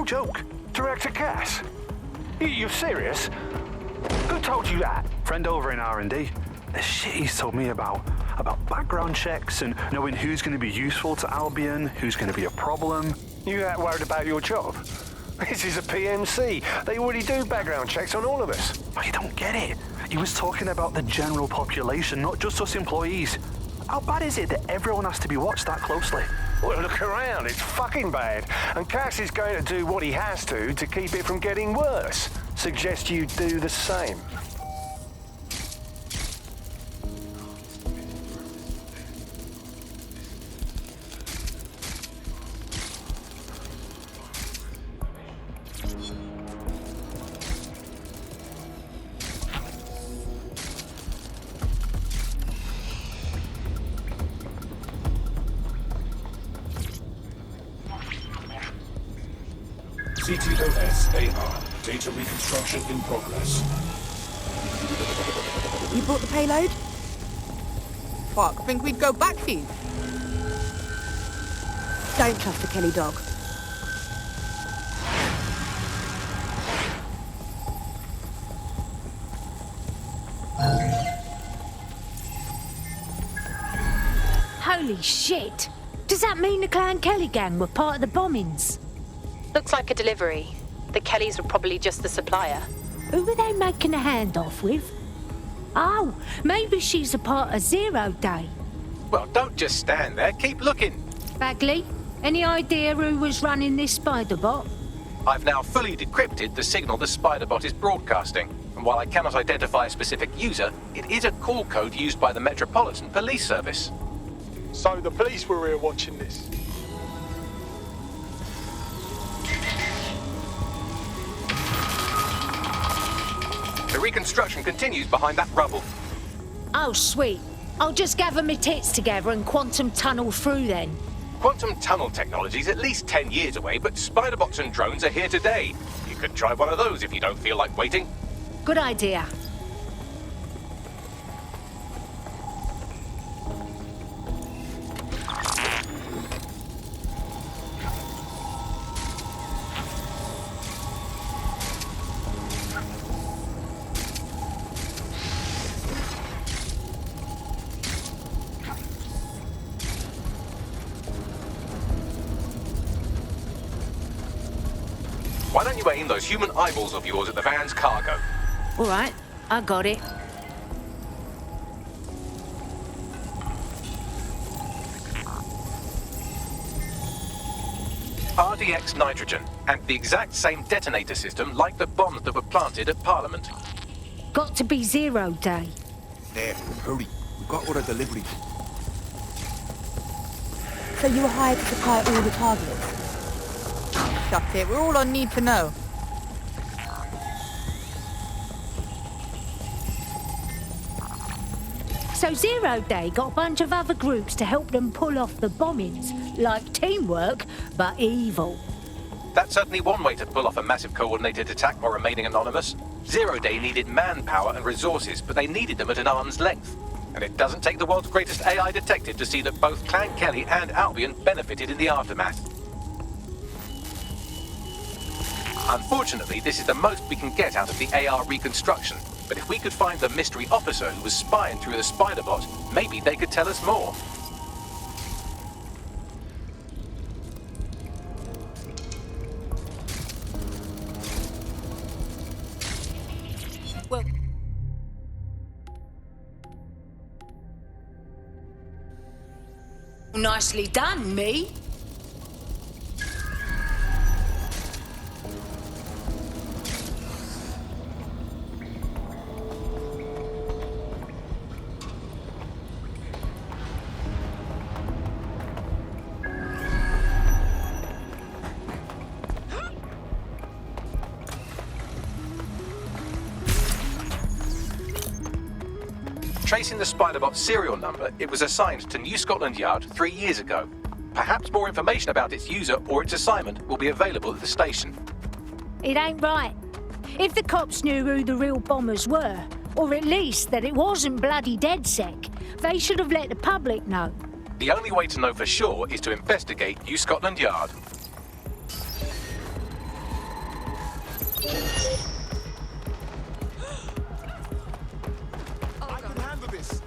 joke. Director Cass? You're serious? Who told you that? Friend over in R&D. The shit he's told me about background checks and knowing who's going to be useful to Albion, who's going to be a problem. You that worried about your job? This is a PMC. They already do background checks on all of us. But you don't get it. He was talking about the general population, not just us employees. How bad is it that everyone has to be watched that closely? Well, look around. It's fucking bad. And Cass is going to do what he has to keep it from getting worse. Suggest you do the same. CTOS-AR. Data reconstruction in progress. You brought the payload? Fuck, think we'd go back for you? Don't trust the Kelly dog. Holy shit! Does that mean the Clan Kelly gang were part of the bombings? Looks like a delivery. The Kellys were probably just the supplier. Who were they making a handoff with? Oh, maybe she's a part of Zero Day. Well, don't just stand there. Keep looking. Bagley, any idea who was running this spider bot? I've now fully decrypted the signal the Spiderbot is broadcasting. And while I cannot identify a specific user, it is a call code used by the Metropolitan Police Service. So the police were here watching this. The reconstruction continues behind that rubble. Oh, sweet. I'll just gather my tits together and quantum tunnel through then. Quantum tunnel technology is at least 10 years away, but Spiderbots and drones are here today. You could try one of those if you don't feel like waiting. Good idea. Why don't you aim those human eyeballs of yours at the van's cargo? All right, I got it. RDX nitrogen, and the exact same detonator system like the bombs that were planted at Parliament. Got to be Zero Day. There, hurry. We've got all the deliveries. So you were hired to supply all the targets? Shut it, we're all on need to know. So Zero Day got a bunch of other groups to help them pull off the bombings. Like teamwork, but evil. That's certainly one way to pull off a massive coordinated attack while remaining anonymous. Zero Day needed manpower and resources, but they needed them at an arm's length. And it doesn't take the world's greatest AI detective to see that both Clan Kelly and Albion benefited in the aftermath. Unfortunately, this is the most we can get out of the AR reconstruction. But if we could find the mystery officer who was spying through the Spiderbot, maybe they could tell us more. Well, nicely done, me. Tracing the Spiderbot's serial number, it was assigned to New Scotland Yard 3 years ago. Perhaps more information about its user or its assignment will be available at the station. It ain't right. If the cops knew who the real bombers were, or at least that it wasn't bloody DedSec, they should have let the public know. The only way to know for sure is to investigate New Scotland Yard. I can handle this.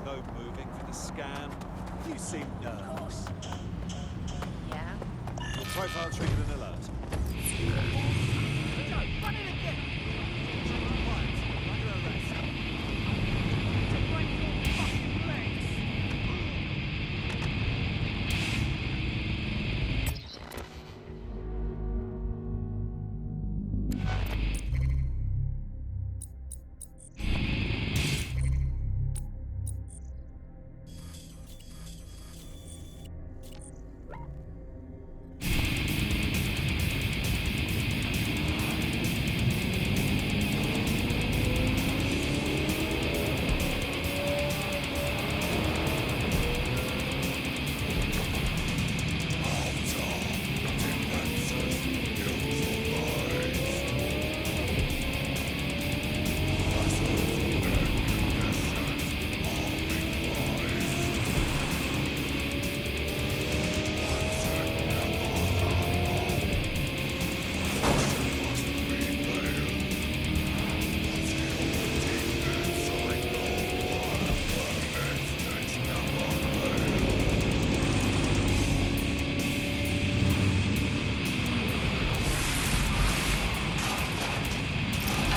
No moving for the scan. You seem nervous. Yeah. Your profile triggered an alert. Run it again! Quiet. Under arrest. Take one of your fucking legs.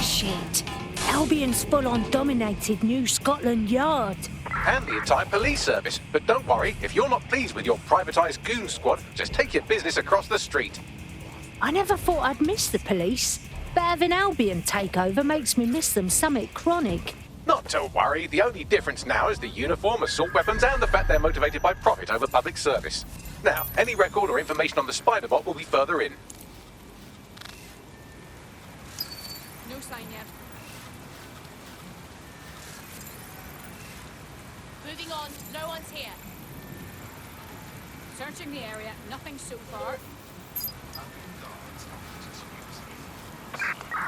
Shit. Albion's full-on dominated New Scotland Yard. And the entire police service. But don't worry, if you're not pleased with your privatised goon squad, just take your business across the street. I never thought I'd miss the police, but having Albion take over makes me miss them something chronic. Not to worry, the only difference now is the uniform, assault weapons, and the fact they're motivated by profit over public service. Now, any record or information on the Spider-Bot will be further in. No sign yet. Moving on. No one's here. Searching the area. Nothing so far.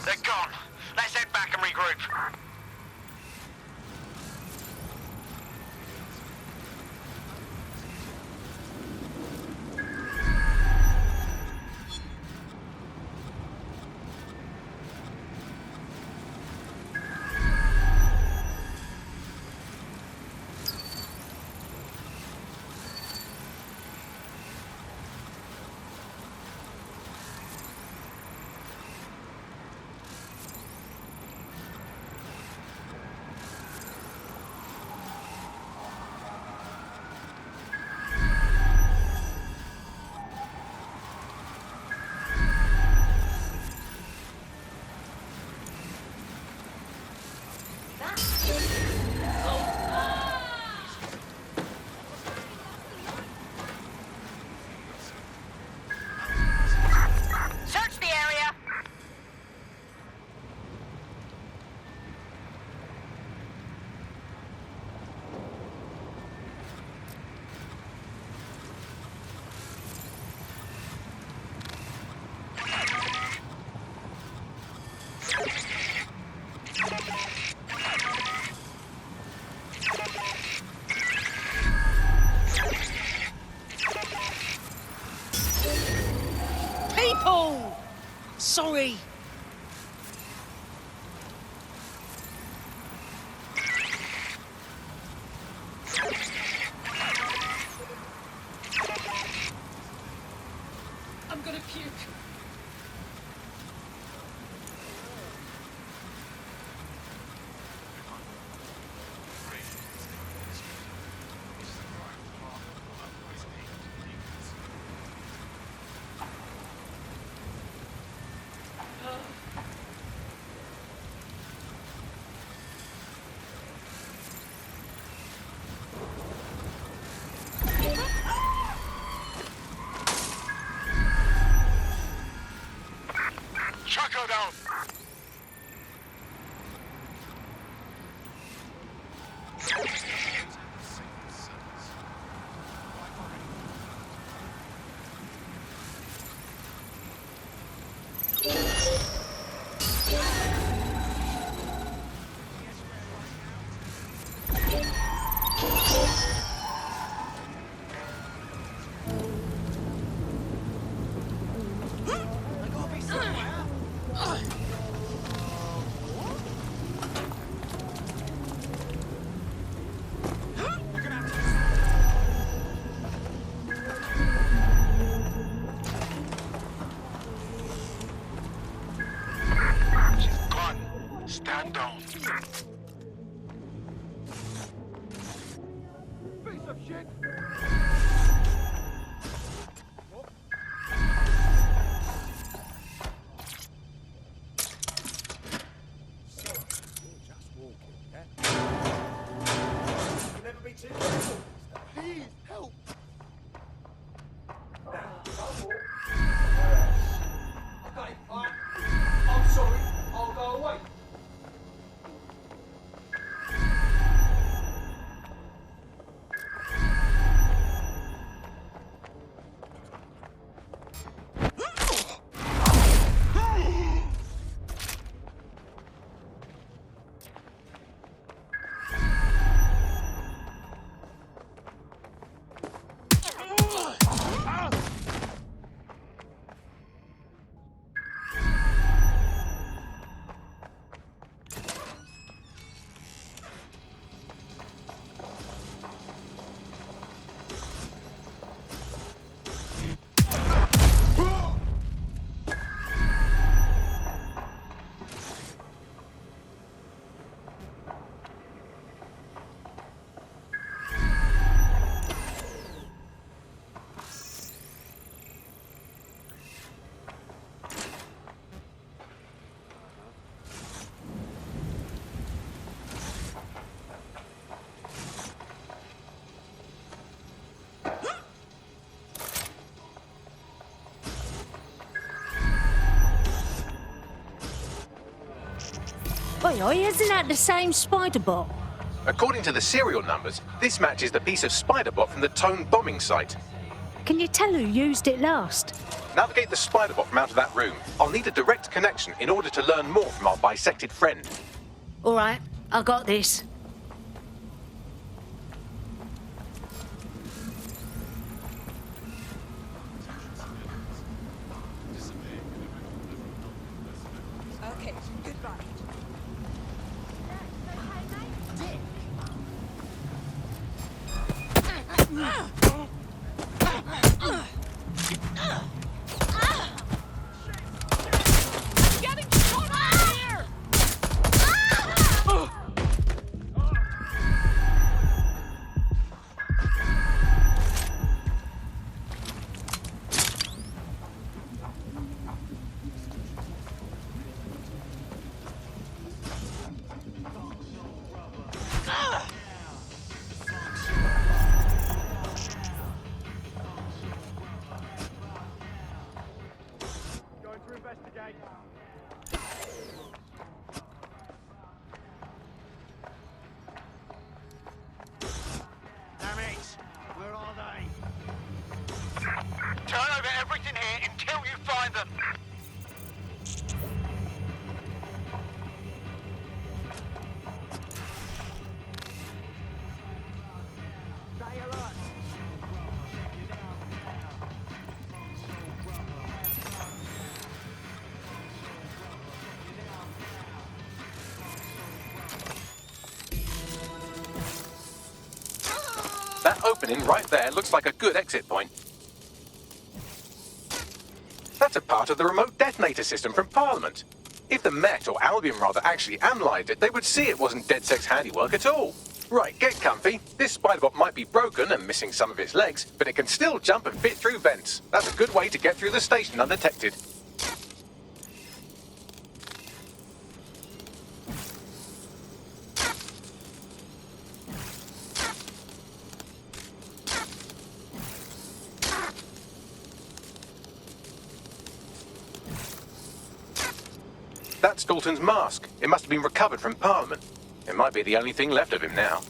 They're gone. Let's head back and regroup. Search the area. People! Sorry. I'm gonna puke. AI, isn't that the same spider bot? According to the serial numbers, this matches the piece of spider bot from the Tone bombing site. Can you tell who used it last? Navigate the spider bot from out of that room. I'll need a direct connection in order to learn more from our bisected friend. All right, I got this. Okay, goodbye. Getting shot out here! Going to investigate. Damn it! Where are they? Turn over everything here until you find them. Stay alert. That opening right there looks like a good exit point. That's a part of the remote detonator system from Parliament. If the Met, or Albion rather, actually analysed it, they would see it wasn't DedSec's handiwork at all. Right, get comfy. This spiderbot might be broken and missing some of its legs, but it can still jump and fit through vents. That's a good way to get through the station undetected. That's Dalton's mask. It must have been recovered from Parliament. It might be the only thing left of him now.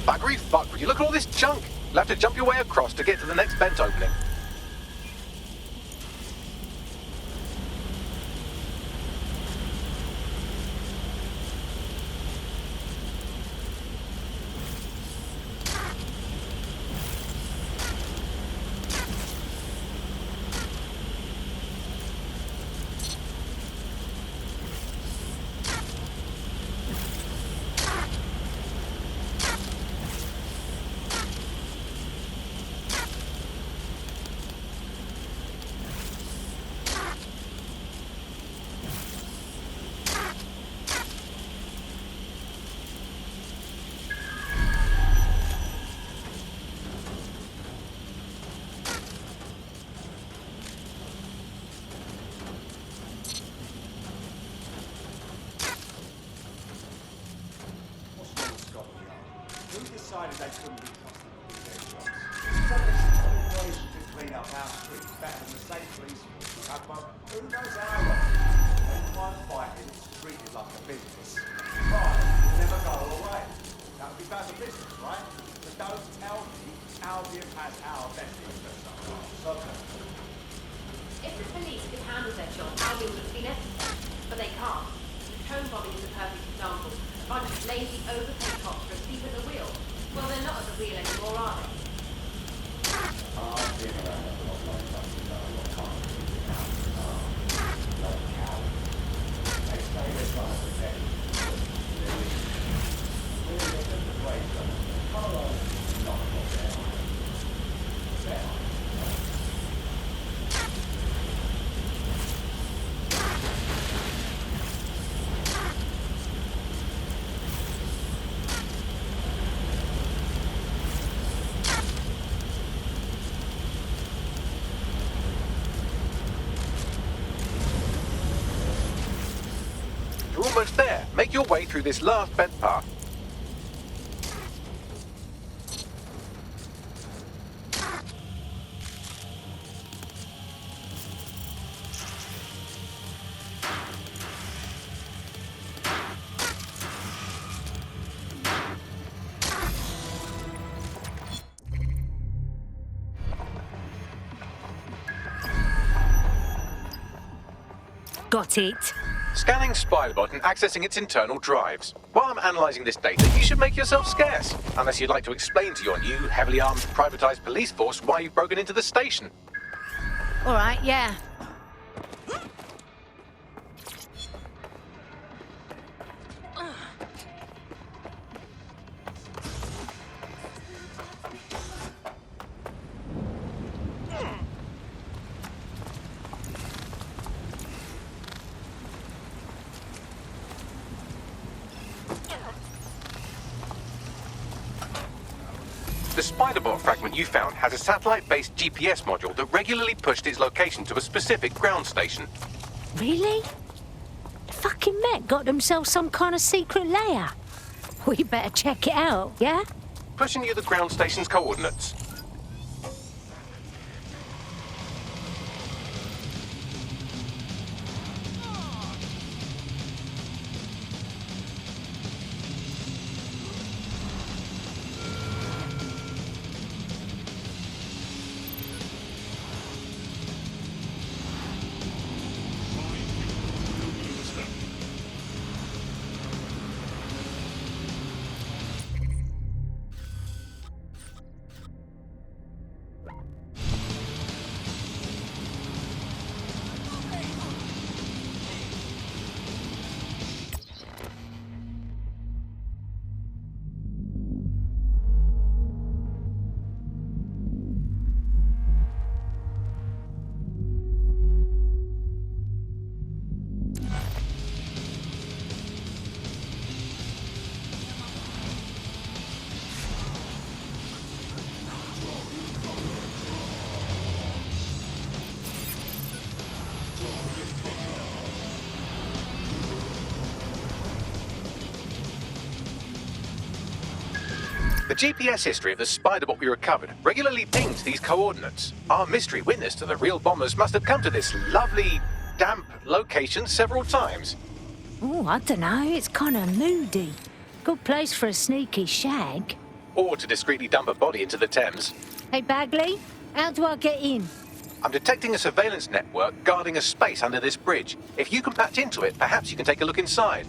Buggery fuck, would you look at all this junk? You'll have to jump your way across to get to the next vent opening. decided they couldn't be trusted with their jobs. So this corporation could clean up our streets better than the state police would. But who knows how long? They might fight it treated like a business. Crime will never go away. That would be bad for business, right? But don't tell me Albion has our best interests at heart. If the police could handle their job, Albion would be necessary. But they can't. Home bombing is a perfect example. A bunch of lazy, overpaid cops for a seat at the wheel. Well, they're not at the wheel anymore, are they? I've been around a lot long enough to know what kind of people are. Like cowards. They say they're trying to protect you. They're just a great job. Carlisle is not what they are. They are. You're almost there. Make your way through this last bed path. Got it. Scanning Spiderbot and accessing its internal drives. While I'm analysing this data, you should make yourself scarce. Unless you'd like to explain to your new, heavily armed, privatised police force why you've broken into the station. All right, yeah. The Spiderbot fragment you found has a satellite-based GPS module that regularly pushed its location to a specific ground station. Really? Fucking Met got themselves some kind of secret layer. We better check it out, yeah? Pushing you the ground station's coordinates. The GPS history of the Spiderbot we recovered regularly pings these coordinates. Our mystery witness to the real bombers must have come to this lovely, damp location several times. Oh, I don't know. It's kind of moody. Good place for a sneaky shag. Or to discreetly dump a body into the Thames. Hey, Bagley, how do I get in? I'm detecting a surveillance network guarding a space under this bridge. If you can patch into it, perhaps you can take a look inside.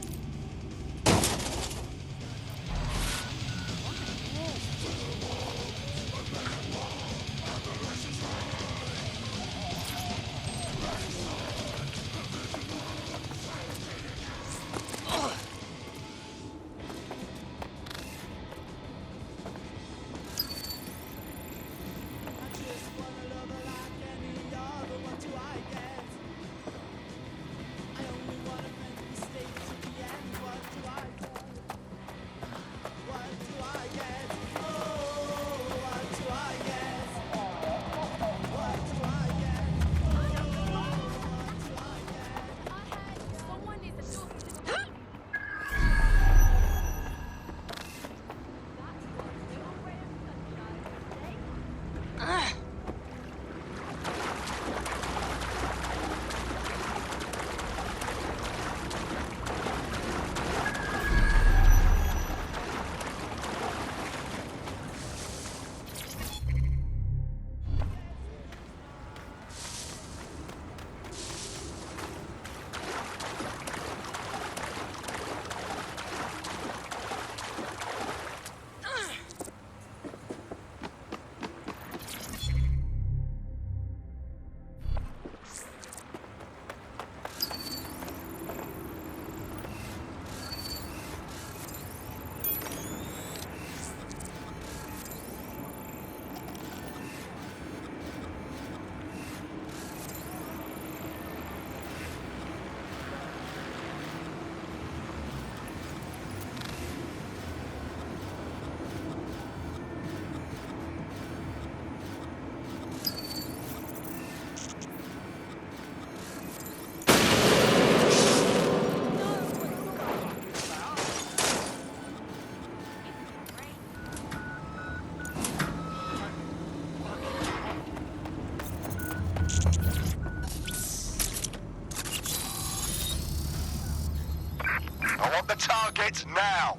the target now.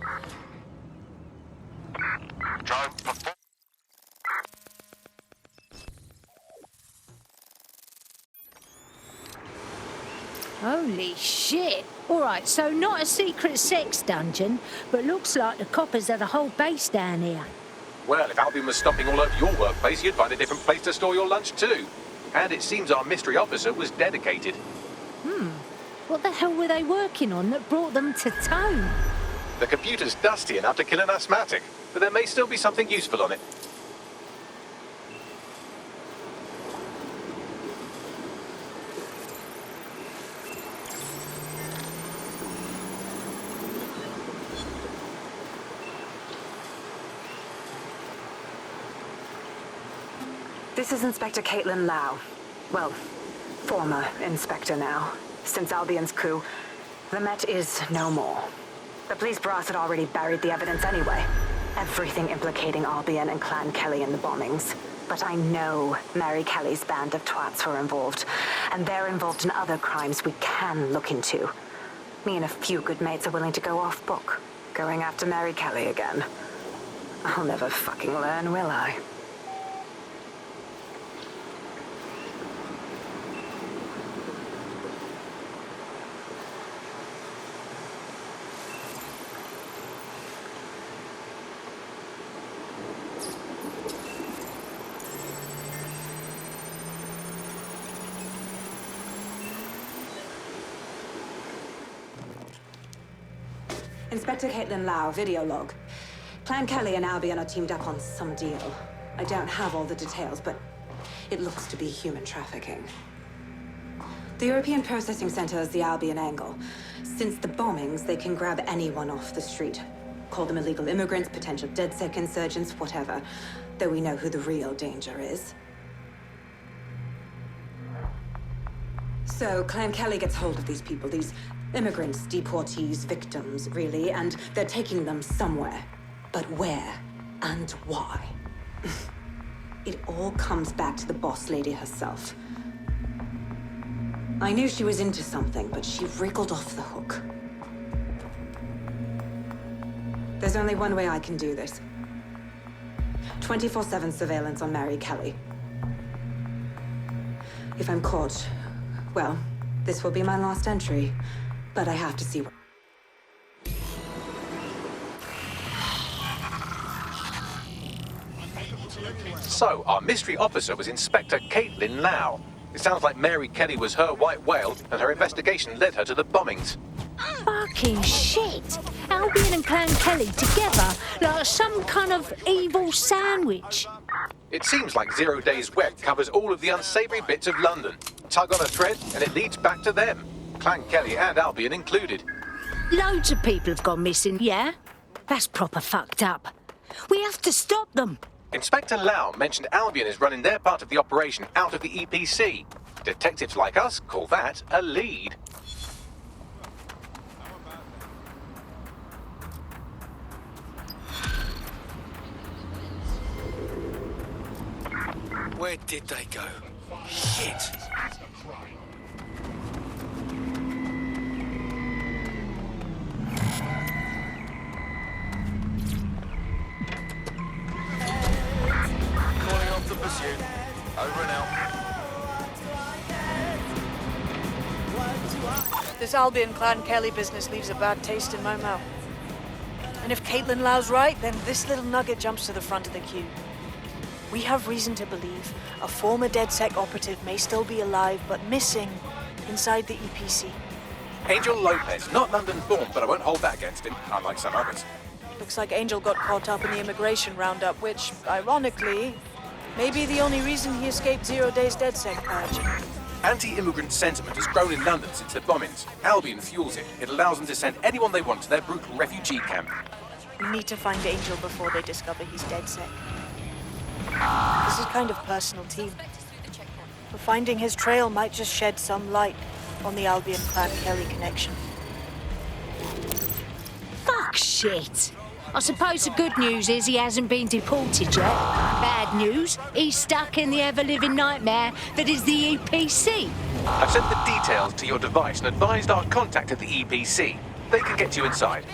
Drone perform. Holy shit! Alright, so not a secret sex dungeon, but looks like the coppers had a whole base down here. Well, if Albion was stopping all over your workplace, you'd find a different place to store your lunch too. And it seems our mystery officer was dedicated. What the hell were they working on that brought them to town? The computer's dusty enough to kill an asthmatic, but there may still be something useful on it. This is Inspector Caitlin Lau. Well, former inspector now. Since Albion's coup, the Met is no more. The police brass had already buried the evidence anyway. Everything implicating Albion and Clan Kelly in the bombings. But I know Mary Kelly's band of twats were involved, and they're involved in other crimes we can look into. Me and a few good mates are willing to go off book, going after Mary Kelly again. I'll never fucking learn, will I? Inspector Caitlin Lau, video log. Clan Kelly and Albion are teamed up on some deal. I don't have all the details, but it looks to be human trafficking. The European Processing Center is the Albion angle. Since the bombings, they can grab anyone off the street. Call them illegal immigrants, potential DedSec insurgents, whatever. Though we know who the real danger is. So Clan Kelly gets hold of these people, these immigrants, deportees, victims, really, and they're taking them somewhere. But where and why? It all comes back to the boss lady herself. I knew she was into something, but she wriggled off the hook. There's only one way I can do this. 24/7 surveillance on Mary Kelly. If I'm caught, well, this will be my last entry. But I have to see what... So, our mystery officer was Inspector Caitlin Lau. It sounds like Mary Kelly was her white whale, and her investigation led her to the bombings. Fucking shit! Albion and Clan Kelly together like some kind of evil sandwich. It seems like 0 Days Web covers all of the unsavory bits of London. Tug on a thread, and it leads back to them. Clan Kelly and Albion included. Loads of people have gone missing, yeah? That's proper fucked up. We have to stop them. Inspector Lau mentioned Albion is running their part of the operation out of the EPC. Detectives like us call that a lead. Where did they go? Shit! Calling off the pursuit. Over and out. This Albion Clan Kelly business leaves a bad taste in my mouth. And if Caitlin Lau's right, then this little nugget jumps to the front of the queue. We have reason to believe a former DedSec operative may still be alive, but missing inside the EPC. Angel Lopez, not London-born, but I won't hold that against him, unlike some others. Looks like Angel got caught up in the immigration roundup, which, ironically, may be the only reason he escaped 0 Days DedSec badge. Anti-immigrant sentiment has grown in London since the bombings. Albion fuels it. It allows them to send anyone they want to their brutal refugee camp. We need to find Angel before they discover he's DedSec. This is kind of personal team. But finding his trail might just shed some light on the Albion Clan Kelly connection. Fuck shit. I suppose the good news is he hasn't been deported yet. Bad news, he's stuck in the ever-living nightmare that is the EPC. I've sent the details to your device and advised our contact at the EPC. They can get you inside.